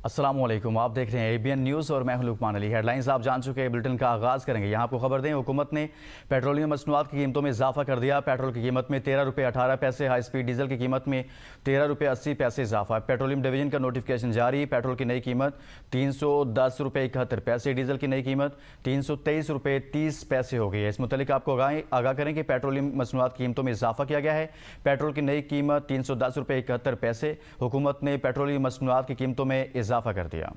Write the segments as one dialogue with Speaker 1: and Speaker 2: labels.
Speaker 1: अस्सलाम वालेकुम, आप देख रहे हैं ABN न्यूज़ और मैं हूं लुकमान अली। हेडलाइंस आप जान चुके हैं, बुलेटिन का आगाज़ करेंगे। यहाँ आपको खबर दें, हुकूमत ने पेट्रोलियम मसनूआत की कीमतों में इजाफा कर दिया। पेट्रोल की कीमत में 13 रुपये 18 पैसे, हाई स्पीड डीजल की कीमत में 13 रुपये 80 पैसे इजाफा। पेट्रोलियम डिवीजन का नोटिफिकेशन जारी। पेट्रोल की नई कीमत 310 रुपये 71 पैसे, डीजल की नई कीमत 323 रुपये 30 पैसे हो गई है। इस मुतालिक आपको आगाह करें कि पेट्रोलियम मसनूआत की कीमतों में इजाफा किया गया है। पेट्रोल की नई कीमत 310 रुपये 71 पैसे। हुकूमत ने पेट्रोलियम मसनूआत की कीमतों में इजाफा कर दिया।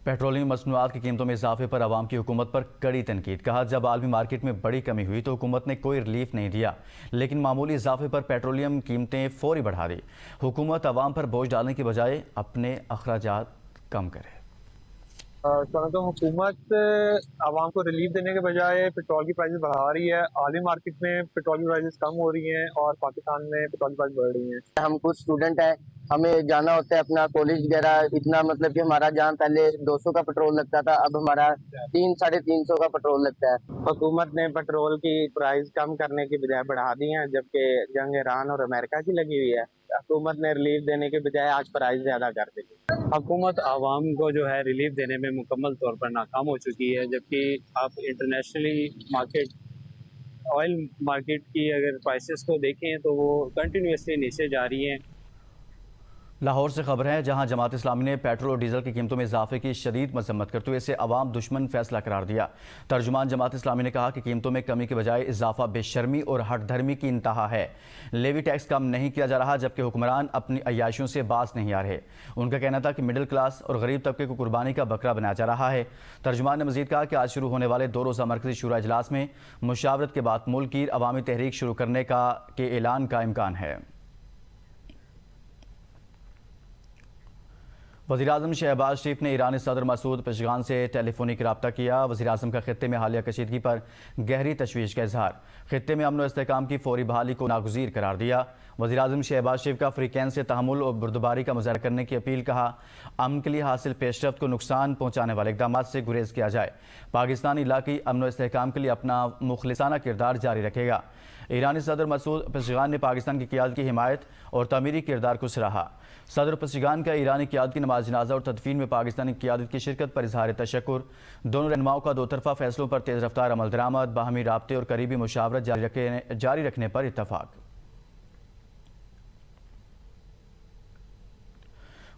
Speaker 1: पेट्रोलियम मसनूआत की कीमतों में इजाफे पर आवाम की हुकूमत पर कड़ी तनकीद। कहा, जब आलमी मार्केट में बड़ी कमी हुई तो हुकूमत ने कोई रिलीफ नहीं दिया, लेकिन मामूली इजाफे पर पेट्रोलियम कीमतें फौरी बढ़ा दी। हुकूमत आवाम पर बोझ डालने की बजाय अपने अखराजात कम करे।
Speaker 2: तो हुकूमत आवाम को रिलीफ देने के बजाय पेट्रोल की प्राइसेस बढ़ा रही है। आलमी मार्केट में पेट्रोल की प्राइसेस कम हो रही हैं और पाकिस्तान में पेट्रोल की प्राइस बढ़ रही हैं।
Speaker 3: हम कुछ स्टूडेंट हैं, हमें जाना होता है अपना कॉलेज वगैरह, इतना मतलब कि हमारा जहाँ पहले 200 का पेट्रोल लगता था, अब हमारा 300-350 का पेट्रोल लगता है।
Speaker 4: हुकूमत ने पेट्रोल की प्राइस कम करने की बजाय बढ़ा दी है, जबकि जंग ईरान और अमेरिका की लगी हुई है। हुकूमत ने रिलीफ देने के बजाय आज प्राइस ज्यादा कर दी।
Speaker 5: हुकूमत आवाम को जो है रिलीफ देने में मुकम्मल तौर पर नाकाम हो चुकी है, जबकि आप इंटरनेशनली मार्केट ऑयल मार्केट की अगर प्राइसेस को देखें तो वो कंटिन्यूसली नीचे जा रही हैं।
Speaker 1: लाहौर से खबर है, जहां जमात इस्लामी ने पेट्रोल और डीजल की कीमतों में इजाफे की शदीद मजम्मत करते हुए इसे अवाम दुश्मन फैसला करार दिया। तर्जुमान जमात इस्लामी ने कहा कि कीमतों में कमी के बजाय इजाफा बेशर्मी और हट धर्मी की इंतहा है। लेवी टैक्स कम नहीं किया जा रहा, जबकि हुक्मरान अपनी अय्याशियों से बाज नहीं आ रहे। उनका कहना था कि मिडिल क्लास और गरीब तबके को कुर्बानी का बकरा बनाया जा रहा है। तर्जुमान ने मजीद कहा कि आज शुरू होने वाले 2 रोज़ा मरकजी शुरा इजलास में मुशावरत के बाद मुल्क की अवामी तहरीक शुरू करने के ऐलान का इम्कान है। वज़ीर-ए-आज़म शहबाज शरीफ ने ईरानी सदर मसूद पेशगान से टेलीफोनिक रब्ता किया। वज़ीर-ए-आज़म का खित्ते में हालिया कशीदगी पर गहरी तशवीश का इजहार। खित्ते में अमन व इस्तेहकाम की फौरी बहाली को नागुज़ीर करार दिया। वज़ीर-ए-आज़म शहबाज शरीफ का अफ्रीकैन से तहम्मुल और बुर्दबारी का मुज़ाहरा करने की अपील। कहा, अमन के लिए हासिल पेशरफ्त को नुकसान पहुँचाने वाले इक़दाम से गुरेज किया जाए। पाकिस्तान इलाक़ाई अमन व इस्तेहकाम के लिए अपना मुखलिसाना किरदार जारी रखेगा। ईरानी सदर मसूद पेशगान ने पाकिस्तान की क़यादत की हिमायत और तमीरी किरदार को सराहा। सदर पेशगान का ईरानी क़यादत की नमाज जनाजा और तदफीन में पाकिस्तानी क़यादत की शिरकत पर इजहार तशक्कुर। दोनों रहनुमाओं का दो तरफ़ा फैसलों पर तेज़ रफ्तार अमल दरामद, बाहमी राब्ते और करीबी मुशावरत जारी रखने पर इत्तफ़ाक़।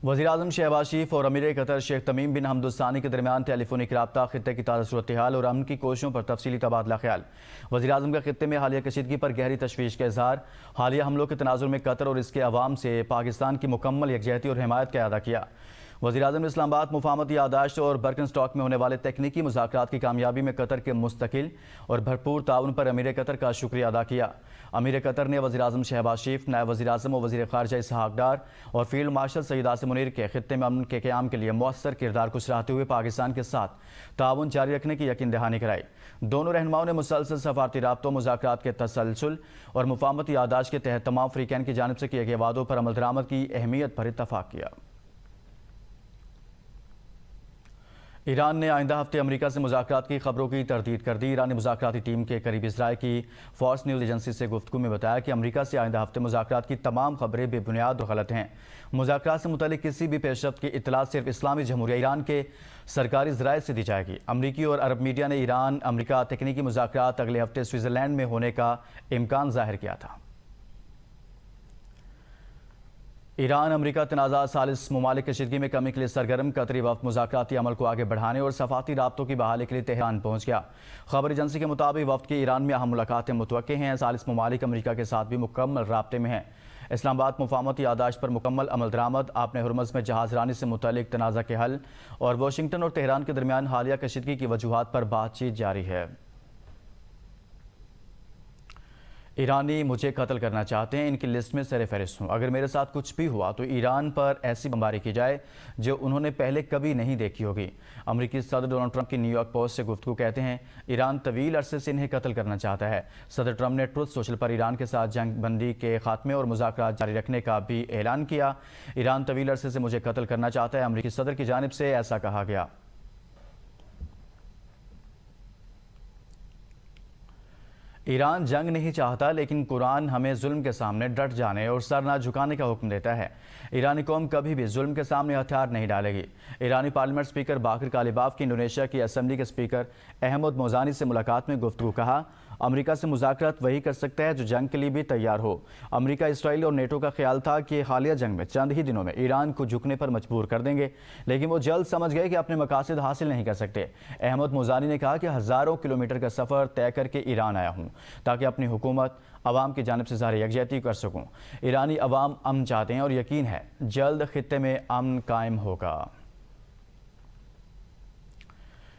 Speaker 1: वज़ीर-ए-आज़म शहबाज शरीफ और अमीर कतर शेख तमीम बिन हमद अल-सानी के दरमियान टेलीफोनिक रब्ता, खित्ते की ताज़ा सूरत हाल और अमन की कोशिशों पर तफसीली तबादला ख्याल। वज़ीर-ए-आज़म का खित्ते में हालिया कशीदगी पर गहरी तशवीश का इज़हार। हालिया हमलों के तनाज़ुर में कतर और इसके अवाम से पाकिस्तान की मुकम्मल यकजहती और हिमायत का अदा किया। वज़ीर-ए-आज़म ने इस्लामाबाद मुफाहमती यादाश्त और बर्कन स्टॉक में होने वाले तकनीकी मुज़ाकरात की कामयाबी में कतर के मुस्तकिल और भरपूर ताउन पर अमीर कतर का शुक्रिया अदा किया। अमीर कतर ने वज़ीर-ए-आज़म शहबाज शरीफ, नायब वज़ीर-ए-आज़म और वज़ीर ख़ारजा इसहाक़ डार और फील्ड मार्शल सैयद आसिम मुनीर के खित्ते में अमन के क़याम के लिए मौसर किरदार को सराहते हुए पाकिस्तान के साथ ताउन जारी रखने की यकीन दहानी कराई। दोनों रहनुमाओं ने मुसलसल सफारती राब्तों, मुज़ाकरात के तसलसल और मुफाहमती यादाश्त के तहत तमाम अफ़रीकैन की जानिब से किए गए वादों पर अमल दरामद की अहमियत पर इत्तफ़ाक़ किया। ईरान ने आइंदा हफ्ते अमेरिका से मुज़ाकरात की खबरों की तरदीद कर दी। ईरानी मुज़ाकराती टीम के करीबी इज़राइल की फॉक्स न्यूज़ एजेंसी से गुफ्तगू में बताया कि अमेरिका से आइंदा हफ्ते मुज़ाकरात की तमाम खबरें बेबुनियाद और गलत हैं। मुज़ाकरात से मुतालिक किसी भी पेशरफ्त की इत्तला सिर्फ इस्लामी जमहूरिया ईरान के सरकारी ज़राए से दी जाएगी। अमरीकी और अरब मीडिया ने ईरान अमरीका तकनीकी मुज़ाकरात अगले हफ्ते स्विट्ज़रलैंड में होने का इम्कान ज़ाहिर किया था। ईरान अमरीका तनाज़ा सालिस ममालिक कशीदगी में कमी के लिए सरगर्म। कतरी वफ़द मुज़ाकराती अमल को आगे बढ़ाने और सफ़ाती राब्तों की बहाली के लिए तेहरान पहुँच गया। खबर एजेंसी के मुताबिक वफ़द की ईरान में अहम मुलाकातें मुतवक्के हैं। सालिस ममालिक अमरीका के साथ भी मुकम्मल राब्ते में हैं। इस्लामाबाद मुफाहमती यादाश्त पर मुकम्मल अमल दरामद, आपने हुरमज़ में जहाज़ रानी से मुतल्लिक तनाज़ा के हल और वाशिंगटन और तेहरान के दरमियान हालिया कशीदगी की वजूहात पर बातचीत जारी है। ईरानी मुझे कत्ल करना चाहते हैं, इनकी लिस्ट में सर फहरिस्त हूँ। अगर मेरे साथ कुछ भी हुआ तो ईरान पर ऐसी बमबारी की जाए जो उन्होंने पहले कभी नहीं देखी होगी। अमेरिकी सदर डोनाल्ड ट्रंप की न्यूयॉर्क पोस्ट से गुफ्तगू कहते हैं, ईरान तवील अरसे से इन्हें कत्ल करना चाहता है। सदर ट्रंप ने ट्रुथ सोशल पर ईरान के साथ जंग बंदी के खात्मे और मुज़ाकरात जारी रखने का भी ऐलान किया। ईरान तवील अरसे से मुझे कत्ल करना चाहता है, अमेरिकी सदर की जानिब से ऐसा कहा गया। ईरान जंग नहीं चाहता, लेकिन कुरान हमें जुल्म के सामने डट जाने और सर ना झुकाने का हुक्म देता है। ईरानी कौम कभी भी जुल्म के सामने हथियार नहीं डालेगी। ईरानी पार्लियामेंट स्पीकर बाकिर कालिबाफ की इंडोनेशिया की असेंबली के स्पीकर अहमद मौजानी से मुलाकात में गुफ्तगू। कहा, अमेरिका से मुज़ाकरात वही कर सकता है जो जंग के लिए भी तैयार हो। अमेरिका, इसराइल और नेटो का ख्याल था कि हालिया जंग में चंद ही दिनों में ईरान को झुकने पर मजबूर कर देंगे, लेकिन वो जल्द समझ गए कि अपने मकासद हासिल नहीं कर सकते। अहमद मौजानी ने कहा कि हज़ारों किलोमीटर का सफ़र तय करके ईरान आया हूँ ताकि अपनी हुकूमत अवाम की जानिब से ज़ाहिर यकजहती कर सकूँ। ईरानी अवाम अमन चाहते हैं और यकीन है जल्द खित्ते में अमन कायम होगा।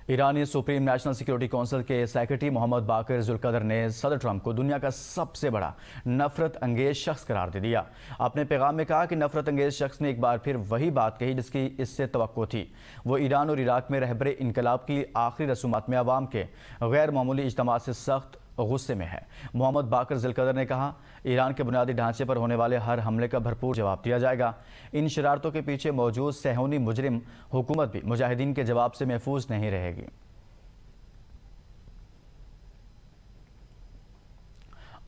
Speaker 1: ईरानी सुप्रीम नेशनल सिक्योरिटी काउंसिल के सेक्रेटरी मोहम्मद बाकिर जुल्कदर ने सदर ट्रंप को दुनिया का सबसे बड़ा नफरत अंगेज शख्स करार दे दिया। अपने पैगाम में कहा कि नफरत अंगेज शख्स ने एक बार फिर वही बात कही जिसकी इससे तवक्को थी। वो ईरान और इराक में रहबरे इनकलाब की आखिरी रसूमात में अवाम के गैर मामूली इज्तिमा से सख्त गुस्से में है। मोहम्मद बाकिर जुल्कदर ने कहा, ईरान के बुनियादी ढांचे पर होने वाले हर हमले का भरपूर जवाब दिया जाएगा। इन शरारतों के पीछे मौजूद सहूनी मुजरिम हुकूमत भी मुजाहिदीन के जवाब से महफूज नहीं रहेगी।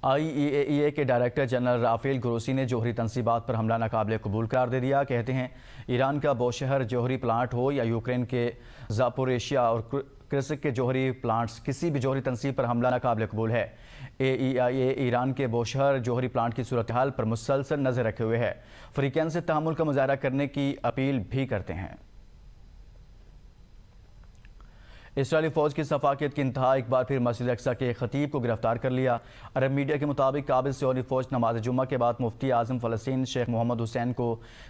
Speaker 1: IAEA के डायरेक्टर जनरल राफेल ग्रोसी ने जौहरी तनसीबात पर हमला नाकाबिले कबूल करार दे दिया। कहते हैं, ईरान का बोशहर जौहरी प्लांट हो या यूक्रेन के जापोरेशिया और क्रिस्क के जौहरी प्लांट्स, किसी भी जौहरी तनसीब पर हमला नाकाबिले कबूल है। AEIA ईरान के बोशहर जौहरी प्लांट की सूरत हाल पर मुसलसल नजर रखे हुए है। फ्रीकैन से तहम्मुल का मुजाहरा करने की अपील भी करते हैं। इसराइली फौज की सफाकियत की इंतहा, एक बार फिर मस्जिद अक्सा के खतीब को गिरफ्तार कर लिया। अरब मीडिया के मुताबिक काबिल सियोनी फौज नमाज जुम्मा के बाद मुफ्ती आजम फ़लस्तीन शेख मोहम्मद हुसैन को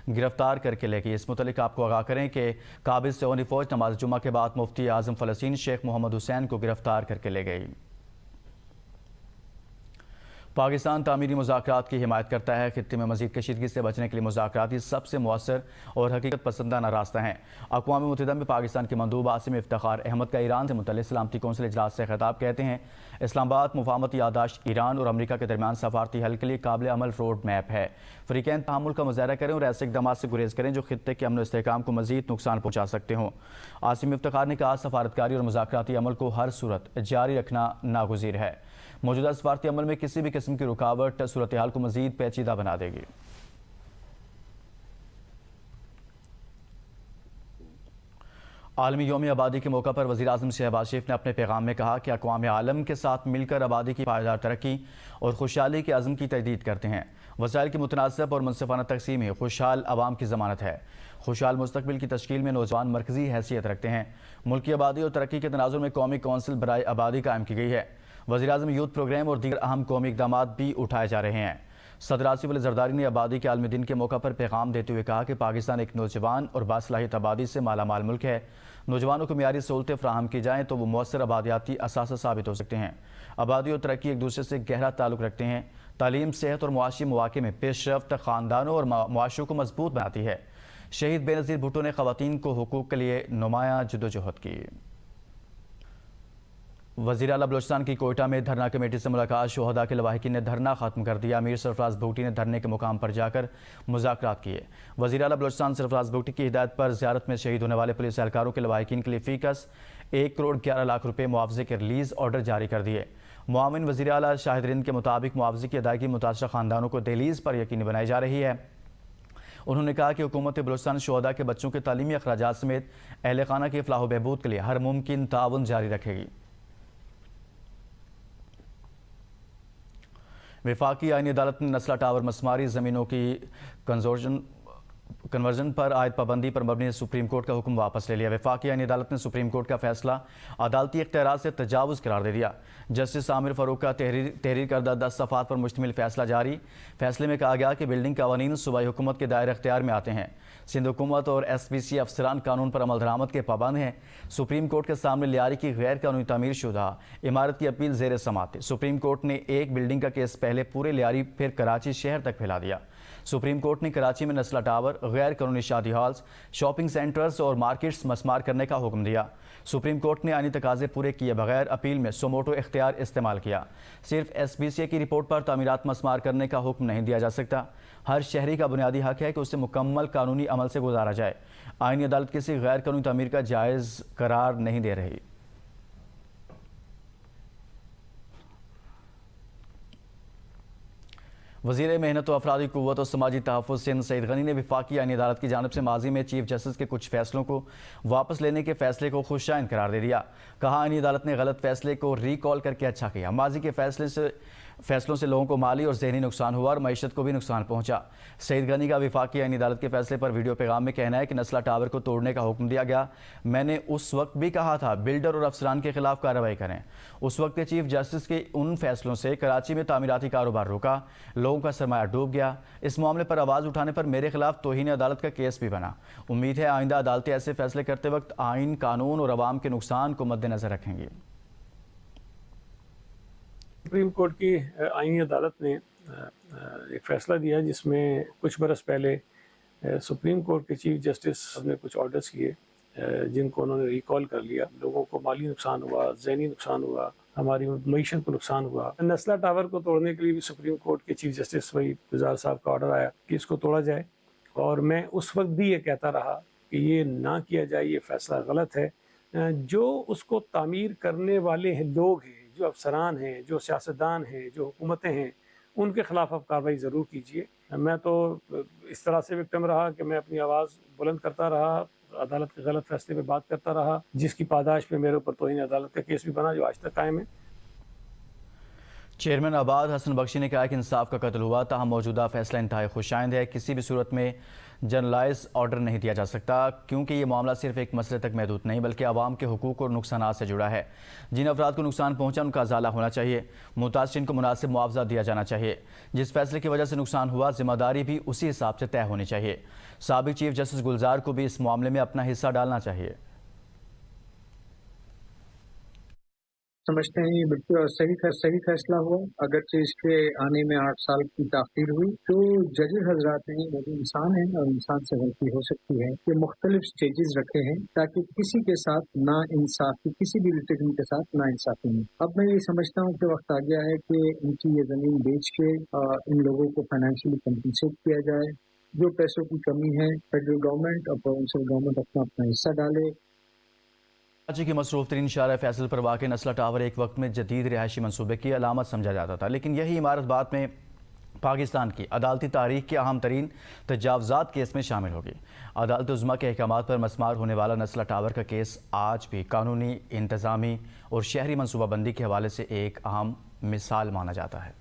Speaker 1: गिरफ्तार करके ले गई। इस मुतालिक आपको आगाह करें कि काबिल सियोनी फौज नमाज जुम्मा के बाद मुफ्ती आजम फ़लस्तीन शेख मोहम्मद हुसैन को गिरफ्तार करके ले गई। पाकिस्तान तामीरी मुज़ाकरात की हिमायत करता है। खित्ते में मज़ीद कशीदगी से बचने के लिए मुज़ाकरात ही सबसे मौसर और हकीकत पसंदाना रास्ता है। अक़वाम मुत्तहिदा में पाकिस्तान के मंदूब आसिम इफ्तिखार अहमद का ईरान से मुतल्लिक़ सलामती कौंसिल इजलास से खिताब। कहते हैं, इस्लामाबाद मुफाहमती यादाश्त ईरान और अमरीका के दरमियान सफारती हल के लिए काबिल अमल रोड मैप है। फ़रीक़ैन तहम्मुल का मुज़ाहरा करें और ऐसे इक़दामात से गुरेज करें जो खित्ते के अमन व इस्तेहकाम को मज़ीद नुकसान पहुँचा सकते हों। आसिम इफ्तिखार ने कहा, सफारतकारी और मुज़ाकराती अमल को हर सूरत जारी रखना नागुज़ीर है। मौजूदा सफारती अमल में किसी भी किस्म की रुकावट सूरत हाल को मज़ीद पेचीदा बना देगी। आलमी यौम आबादी के मौका पर वज़ीर आज़म शहबाज शरीफ ने अपने पैगाम में कहा कि अक़वाम आलम के साथ मिलकर आबादी की पायदार तरक्की और खुशहाली के अज़म की तजदीद करते हैं। वसाइल की मुतनासिब और मुनसिफाना तकसीम ही खुशहाल आवाम की ज़मानत है। खुशहाल मुस्तकबिल की तश्कील में नौजवान मरकज़ी हैसियत रखते हैं। मुल्क की आबादी और तरक्की के तनाजुर में कौमी कौंसिल बराए आबादी कायम की गई है। वज़ीर-ए-आज़म यूथ प्रोग्राम और दीगर अहम कौमी इक़दामात भी उठाए जा रहे हैं। सदर आसिफ अली ज़रदारी ने आबादी के आलमी दिन के मौका पर पैगाम देते हुए कहा कि पाकिस्तान एक नौजवान और बासलाहियत आबादी से मालामाल मुल्क है। नौजवानों को मियारी सहूलतें फराहम की जाएँ तो वो मौसर आबादियाती असासा साबित हो सकते हैं। आबादी और तरक्की एक दूसरे से गहरा ताल्लुक़ रखते हैं। तालीम, सेहत और मुआशी मौक़े में पेशरफ्त ख़ानदानों और मुआशरों को मजबूत बनाती है। शहीद बेनज़ीर भुट्टो ने ख़वातीन को हुकूक़ के लिए नुमायाँ जद्दोजहद की। वज़ीर आला बलोचिस्तान की कोयटा में धरना कमेटी से मुलाकात। शोहदा के लवाहिकीन ने धरना खत्म कर दिया। मीर सरफराज भुगटी ने धरने के मुकाम पर जाकर मुज़ाकरात किए। वज़ीर आला बलोचिस्तान सरफराज भुगटी की हिदायत पर ज़ियारत में शहीद होने वाले पुलिस एहलकारों के लवाहिकीन के लिए फ़ीकस 1 करोड़ 11 लाख रुपये मुआवजे के रिलीज़ ऑर्डर जारी कर दिए। मुआविन वज़ीर आला शाहिद रिंद के मुताबिक मुआवजे की अदायगी मुतासरा ख़ानदानों को दहलीज़ पर यकीनी बनाई जा रही है। उन्होंने कहा कि हुकूमत बलोचिस्तान शोहदा के बच्चों के तालीमी अखराजात समेत अहल खाना की फलाह व बहबूद के लिए हर मुमकिन ताउन जारी रखेगी। वफाकी आईनी अदालत ने नस्ला टावर मसमारी ज़मीनों की कन्वर्जन पर आयद पाबंदी पर मबनी सुप्रीम कोर्ट का हुक्म वापस ले लिया। वफाकी आईनी अदालत ने सुप्रीम कोर्ट का फैसला अदालती इख्तियारात से तजावुज़ करार दे दिया। जस्टिस आमिर फ़ारूक का तहरीर करदा 10 सफ़ात पर मुश्तमिल फैसला जारी। फैसले में कहा गया कि बिल्डिंग कवानीन सूबाई हुकूमत के दायरे इख्तियार में आते हैं। सिंध हुकूमत और SBC अफसरान कानून पर अमल दरामद के पाबंद हैं। सुप्रीम कोर्ट के सामने लियारी की गैर कानूनी तामीर शुदा इमारत की अपील ज़ेर समाअत थी। सुप्रीम कोर्ट ने एक बिल्डिंग का केस पहले पूरे लियारी फिर कराची शहर तक फैला दिया। सुप्रीम कोर्ट ने कराची में नस्ला टावर, गैर कानूनी शादी हॉल्स, शॉपिंग सेंटर्स और मार्केट्स मस्मार करने का हुक्म दिया। सुप्रीम कोर्ट ने आईनी तकाजे पूरे किए बगैर अपील में सोमोटो इख्तियार इस्तेमाल किया। सिर्फ SBC की रिपोर्ट पर तामीरात मस्मार करने का हुक्म नहीं दिया जा सकता। हर शहरी का बुनियादी हक है कि उसे मुकम्मल कानूनी अमल से गुजारा जाए। आईनी अदालत किसी गैर कानूनी तामीर का जायज़ करार नहीं दे रही। वज़ीर मेहनत व अफरादी क़ुव्वत और समाजी तहफ़्फ़ुज़ सिंध सईद गनी ने वफाकी आईनी अदालत की जानिब से माजी में चीफ जस्टिस के कुछ फैसलों को वापस लेने के फैसले को खुशाइन करार दे दिया। कहा, आईनी अदालत ने गलत फैसले को रिकॉल करके अच्छा किया। माजी के फैसलों से लोगों को माली और ज़हनी नुकसान हुआ और मईशत को भी नुकसान पहुंचा। सईद गनी का वफाकी आईनी अदालत के फैसले पर वीडियो पैगाम में कहना है कि नस्ला टावर को तोड़ने का हुक्म दिया गया। मैंने उस वक्त भी कहा था बिल्डर और अफसरान के खिलाफ कार्रवाई करें। उस वक्त के चीफ जस्टिस के उन फैसलों से कराची में तामीराती कारोबार रुका, लोगों का सरमाया डूब गया। इस मामले पर आवाज़ उठाने पर मेरे खिलाफ तौहीन अदालत का केस भी बना। उम्मीद है आइंदा अदालतें ऐसे फैसले करते वक्त आइन, कानून और अवाम के नुकसान को मद्देनजर रखेंगी।
Speaker 6: सुप्रीम कोर्ट की आईनी अदालत ने एक फ़ैसला दिया जिसमें कुछ बरस पहले सुप्रीम कोर्ट के चीफ जस्टिस ने कुछ ऑर्डर्स किए जिनको उन्होंने रिकॉल कर लिया। लोगों को माली नुकसान हुआ, ज़हनी नुकसान हुआ, हमारी मईशत को नुकसान हुआ। नस्ला टावर को तोड़ने के लिए भी सुप्रीम कोर्ट के चीफ जस्टिस वही गुजार साहब का ऑर्डर आया कि इसको तोड़ा जाए, और मैं उस वक्त भी ये कहता रहा कि ये ना किया जाए, ये फ़ैसला गलत है। जो उसको तामीर करने वाले हैं लोग हैं, जो अफसरान हैं, जो सियासतदान हैं, जो हुकूमतें हैं, उनके ख़िलाफ़ आप कार्रवाई ज़रूर कीजिए। मैं तो इस तरह से विक्टिम रहा कि मैं अपनी आवाज़ बुलंद करता रहा, अदालत के गलत फैसले पे बात करता रहा, जिसकी पादाश पे मेरे ऊपर तौहीन अदालत का केस भी बना जो आज तक कायम है।
Speaker 1: चेयरमैन आबाद हसन बख्शी ने कहा कि इंसाफ का कत्ल हुआ, ताहम मौजूदा फैसला इंतहाई खुशाइंद है। किसी भी सूरत में जनरलाइज ऑर्डर नहीं दिया जा सकता, क्योंकि ये मामला सिर्फ एक मसले तक महदूद नहीं बल्कि आवाम के हुकूक और नुकसान से जुड़ा है। जिन अफराद को नुकसान पहुंचा उनका अजाला होना चाहिए, मुतासिरीन को मुनासिब मुआवजा दिया जाना चाहिए। जिस फैसले की वजह से नुकसान हुआ, जिम्मेदारी भी उसी हिसाब से तय होनी चाहिए। साबिक चीफ जस्टिस गुलजार को भी इस मामले में अपना हिस्सा डालना चाहिए।
Speaker 7: समझते हैं ये बिल्कुल सही फैसला हुआ। अगरचे इसके आने में 8 साल की ताख़ीर हुई, तो जजेस हजरात हैं वो भी इंसान हैं और इंसान से गलती हो सकती है। ये मुख्तलिफ स्टेजेस रखे हैं ताकि किसी के साथ ना इंसाफी, किसी भी लिटिगेंट के साथ ना इंसाफी नहीं। अब मैं ये समझता हूँ कि वक्त आ गया है कि इनकी ये ज़मीन बेच के इन लोगों को फाइनेंशियली कंपनसेट किया जाए। जो पैसों की कमी है, फेडरल गवर्नमेंट और प्रोविंशियल गवर्नमेंट अपना हिस्सा डाले।
Speaker 1: कराची की मसरूफ तरीन शारा फैसल पर वाक़ नस्ला टावर एक वक्त में जदीद रिहायशी मनसूबे की अलामत समझा जाता था, लेकिन यही इमारत बाद में पाकिस्तान की अदालती तारीख के अहम तरीन तजावज़ात केस में शामिल होगी। अदालत उज़्मा के अहकामात पर मस्मार होने वाला नस्ला टावर का केस आज भी कानूनी, इंतज़ामी और शहरी मनसूबाबंदी के हवाले से एक अहम मिसाल माना जाता है।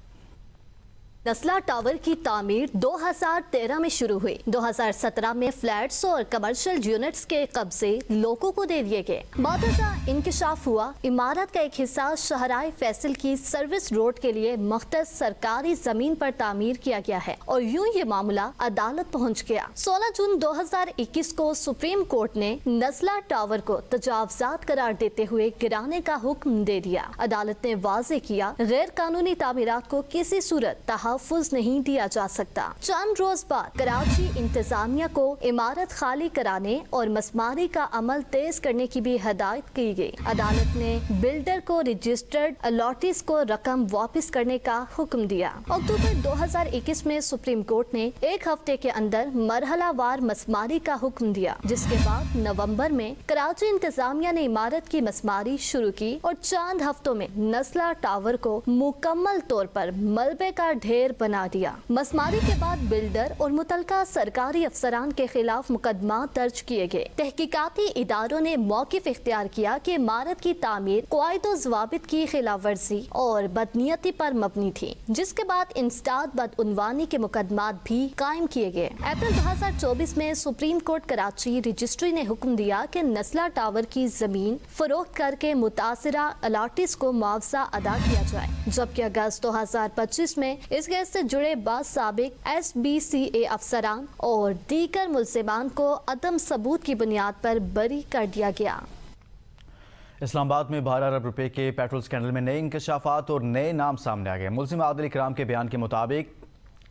Speaker 8: नस्ला टावर की तामीर 2013 में शुरू हुई। 2017 में फ्लैट्स और कमर्शियल यूनिट्स के कब्जे लोगों को दे दिए गए। बादशा इंकशाफ हुआ, इमारत का एक हिस्सा शहराए फैसल की सर्विस रोड के लिए मख्तस सरकारी जमीन पर तामीर किया गया है और यूं ये मामला अदालत पहुंच गया। 16 जून 2021 को सुप्रीम कोर्ट ने नस्ला टावर को तजावजात करार देते हुए गिराने का हुक्म दे दिया। अदालत ने वाज़े किया, गैर कानूनी तामीरात को किसी सूरत तहफ़्फ़ुज़ नहीं दिया जा सकता। चंद रोज बाद कराची इंतजामिया को इमारत खाली कराने और मसमारी का अमल तेज करने की भी हदायत की गई। अदालत ने बिल्डर को रजिस्टर्ड अलॉटीज को रकम वापस करने का हुक्म दिया। अक्टूबर 2021 में सुप्रीम कोर्ट ने एक हफ्ते के अंदर मरहलावार मसमारी का हुक्म दिया, जिसके बाद नवंबर में कराची इंतजामिया ने इमारत की मसमारी शुरू की और चंद हफ्तों में नस्ला टावर को मुकम्मल तौर पर मलबे का ढेर बना दिया। मसमारी के बाद बिल्डर और मुतलका सरकारी अफसरान के खिलाफ मुकदमा दर्ज किए गए। तहकीकाती इदारों ने मौकिफ इख्तियार किया कि इमारत की तामीर क़वाइद ज़वाबित की खिलाफ वर्जी और बदनीयती पर मबनी थी, जिसके बाद इंसदाद बदउनवानी के मुकदमात भी कायम किए गए। अप्रैल 2024 में सुप्रीम कोर्ट कराची रजिस्ट्री ने हुक्म दिया कि नस्ला टावर की जमीन फरोख्त करके मुतासिरा अलाटीज को मुआवजा अदा किया जाए, जबकि अगस्त 2025 में इस केस से जुड़े बाद साबिक SBCA अफसरान और दीगर मुल्ज़िमान को अदम सबूत की बुनियाद पर बरी कर दिया गया।
Speaker 1: इस्लामाबाद में 12 अरब रुपए के पेट्रोल स्कैंडल में नए इंकशाफात और नए नाम सामने आ गए। मुल्ज़िम आदिल इकराम के बयान के मुताबिक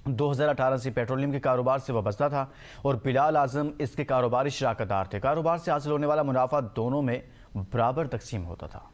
Speaker 1: 2018 से पेट्रोलियम के कारोबार से वाबस्ता था और बिलाल आजम इसके कारोबारी शराकतदार थे। कारोबार से हासिल होने वाला मुनाफा दोनों में बराबर तकसीम होता था।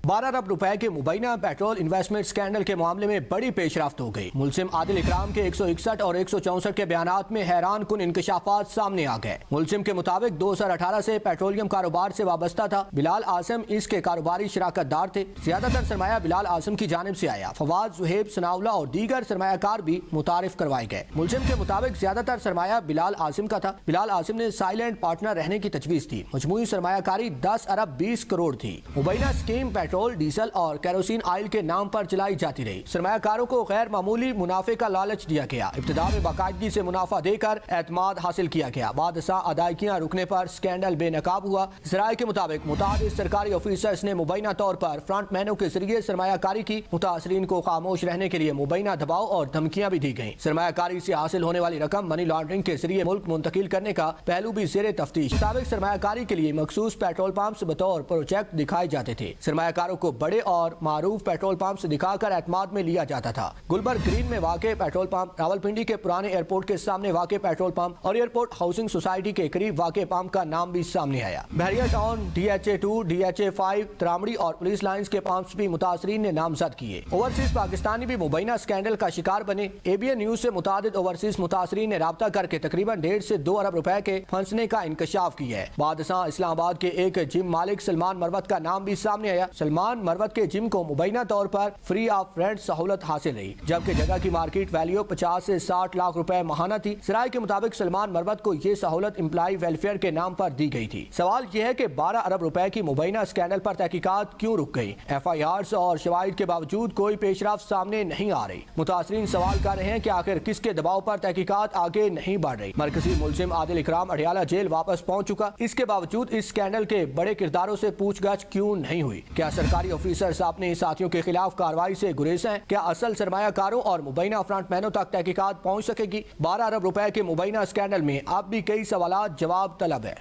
Speaker 9: 12 अरब रुपए के मुबैना पेट्रोल इन्वेस्टमेंट स्कैंडल के मामले में बड़ी पेशरफ्त हो गई। मुलजिम आदिल इकराम के 161 और 164 के बयानात में हैरान कुन इंकशाफात सामने आ गए। मुलजिम के मुताबिक 2018 से पेट्रोलियम कारोबार से वाबस्ता था। बिलाल आसिम इसके कारोबारी शराकतदार थे। ज्यादातर सरमाया बिलाल आसिम की जानिब से आया। फवाद, जुहेब, सनाउल्लाह और दीगर सरमायाकार भी मुतारिफ करवाए गए। मुलजिम के मुताबिक ज्यादातर सरमाया बिलाल आसिम का था। बिलाल आसिम ने साइलेंट पार्टनर रहने की तजवीज दी। मजमूई सरमायाकारी 10 अरब 20 करोड़ थी। मुबैना स्कीम पेट्रोल, डीजल और केरोसिन ऑयल के नाम पर चलाई जाती रही। सरमायाकारों को गैर मामूली मुनाफे का लालच दिया गया। इब्तिदा में बाकायदगी से मुनाफा देकर एतमाद हासिल किया गया। बाद अदायगियां रुकने पर स्कैंडल बेनकाब हुआ। जराये के मुताबिक मुतादिद सरकारी ऑफिसर्स ने मुबैना तौर पर फ्रंट मैनों के जरिए सरमायाकारी की। मुतासरीन को खामोश रहने के लिए मुबैना दबाव और धमकियां भी दी गईं। सरमायाकारी से हासिल होने वाली रकम मनी लॉन्ड्रिंग के जरिए मुल्क मुंतकिल करने का पहलू भी जेरे तफ्तीश। मुताबिक सरमायाकारी के लिए मखसूस पेट्रोल पंप बतौर प्रोजेक्ट दिखाए जाते थे। सरमायाकारों को बड़े और मारूफ पेट्रोल पंप दिखाकर एतमाद में लिया जाता था। गुलबर्ग ग्रीन में वाक़ पेट्रोल पंप, रावलपिंडी के पुराने एयरपोर्ट के सामने वाक़ पेट्रोल पंप और एयरपोर्ट हाउसिंग सोसाइटी के करीब वाक़ पंप का नाम भी सामने आया। बहरिया टाउन, DHA2, DHA5, त्रामड़ी और पुलिस लाइन्स के पंप्स भी मुतासरीन ने नामजद किए। ओवरसीज पाकिस्तानी भी मुबैना स्कैंडल का शिकार बने। ABN न्यूज से मुतादिद ओवरसीज मुतासरीन ने राब्ता करके तकरीबन 1.5 से 2 अरब रुपए के फंसने का इंकशाफ किया है। बादशाह इस्लामाबाद के एक जिम मालिक सलमान मरवत का नाम भी सामने आया। सलमान मरवत के जिम को मुबैना तौर पर फ्री ऑफ रेंट सहूलत हासिल रही, जबकि जगह की मार्केट वैल्यू 50 से 60 लाख रुपए माहाना थी। सराय के मुताबिक सलमान मरवत को ये सहूलत एम्प्लॉय वेलफेयर के नाम पर दी गई थी। सवाल यह है कि 12 अरब रुपए की मुबैना स्कैंडल पर तहकीकात क्यों रुक गई? FIRs और शवाहिद के बावजूद कोई पेशरफ्त सामने नहीं आ रही। मुतासरीन सवाल कर रहे हैं कि आखिर किसके दबाव पर तहकीकात आगे नहीं बढ़ रही। मरकजी मुलजिम आदिल इकराम अडियाला जेल वापस पहुंच चुका। इसके बावजूद इस स्कैंडल के बड़े किरदारों से पूछगछ क्यों नहीं हुई? क्या सरकारी ऑफिसर्स अपने साथियों के खिलाफ कार्रवाई से गुरेज हैं? क्या असल सरमायाकारों और मुबैना फ्रंटमैनों तक तहकीकात पहुंच सकेगी? 12 अरब रुपए के मुबैना स्कैंडल में अब भी कई सवालात जवाब तलब है।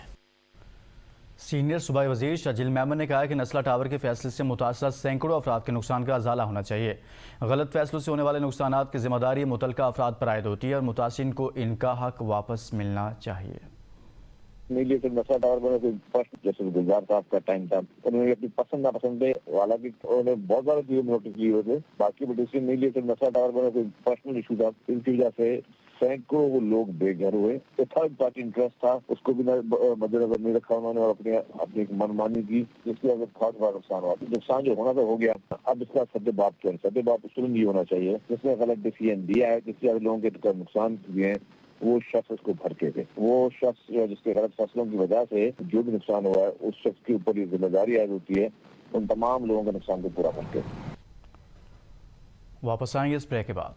Speaker 1: सीनियर सूबाई वजीर शजील मेमन ने कहा कि नस्ला टावर के फैसले से मुतासर सैकड़ों अफराद के नुकसान का अजाला होना चाहिए। गलत फैसलों से होने वाले नुकसानात की जिम्मेदारी मुतलका अफराद पर आयद होती है और मुतासिन को इनका हक वापस मिलना चाहिए।
Speaker 10: नस्ला टावर बने फर्स्ट जैसे गुलजार साहब का टाइम था, उन्होंने अपनी पसंद नापसंद पे हालांकि उन्होंने बहुत सारे चीजें नोटिस की हुए थे। बाकी बट नहीं नस्ला टावर बने कोई पर्सनल इशू था, इनकी वजह से सैकड़ों वो लोग बेघर हुए। तो थर्ड पार्टी इंटरेस्ट था, उसको भी मद्देनजर नहीं रखा उन्होंने और अपनी मनमानी की, जिसकी वजह से बहुत बड़ा नुकसान हुआ। नुकसान जो होना तो हो गया, अब इसका सद्देबाप क्या? सद्देबाप उसको नहीं होना चाहिए। जिसने गलत डिसीजन दिया है, जिससे लोगों के नुकसान हुए हैं, वो शख्स उसको भड़के थे। वो शख्स जिसके गलत फैसलों की वजह से जो भी नुकसान हुआ है, उस शख्स के ऊपर ये जिम्मेदारी आयद होती है उन तमाम लोगों के नुकसान को पूरा करके।
Speaker 1: वापस आएंगे इस ब्रेक के बाद।